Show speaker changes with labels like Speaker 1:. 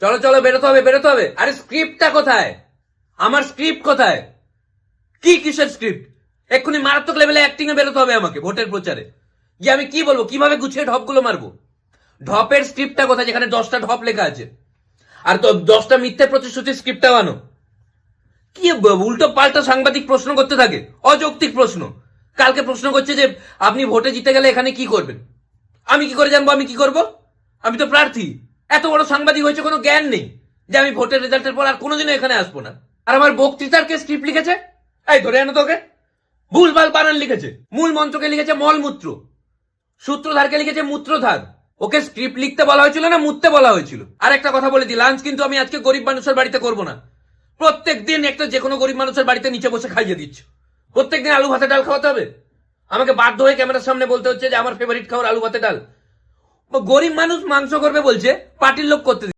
Speaker 1: চলো চলো, বেরোতে হবে। আরে স্ক্রিপ্টটা কোথায়? আমার স্ক্রিপ্ট কোথায়? কিসের স্ক্রিপ্ট? এক্ষুনি মারাত্মক লেভেলে অ্যাক্টিং এ বেরোতে হবে আমাকে ভোটের প্রচারে গিয়ে। আমি কি বলবো, কিভাবে গুছিয়ে ঢপগুলো মারবো? ঢপের স্ক্রিপ্টটা কোথায়, যেখানে 10টা ঢপ লেখা আছে? আর তো 10টা মিথ্যে প্রতিশ্রুতির স্ক্রিপ্টটা বানো। কি উল্টো পাল্টা সাংবাদিক প্রশ্ন করতে থাকে, অযৌক্তিক প্রশ্ন। কালকে প্রশ্ন করছে যে আপনি ভোটে জিতে গেলে এখানে কি করবেন। আমি কি করে জানবো আমি কি করব? আমি তো প্রার্থী। এত বড় সাংবাদিক হয়েছে, কোনো জ্ঞান নেই যে আমি ভোটের রেজাল্টের পর আর কোনোদিনও এখানে আসবো না। আর আমার বক্তৃতার কে স্ক্রিপ্ট লিখেছে? এই ধরে আনো তোকে। ভুলভাল বানান লিখেছে। মূল মন্ত্রকে লিখেছে মলমূত্র, সূত্রধারকে লিখেছে মূত্রধার। ওকে স্ক্রিপ্ট লিখতে বলা হয়েছিল না মুততে বলা হয়েছিল? আর একটা কথা বলে দিই, লাঞ্চ কিন্তু আমি আজকে গরিব মানুষের বাড়িতে করবো না। প্রত্যেক দিন একটা যে কোনো গরিব মানুষের বাড়িতে নিচে বসে খাইয়ে দিচ্ছ। প্রত্যেক দিন আলু ভাতে ডাল খাওয়াতে হবে? আমাকে বাধ্য হয়ে ক্যামেরার সামনে বলতে হচ্ছে যে আমার ফেভারিট খাবার আলু ভাতে ডাল। গরিব মানুষ মাংস করবে বলছে, পার্টির লোক করতে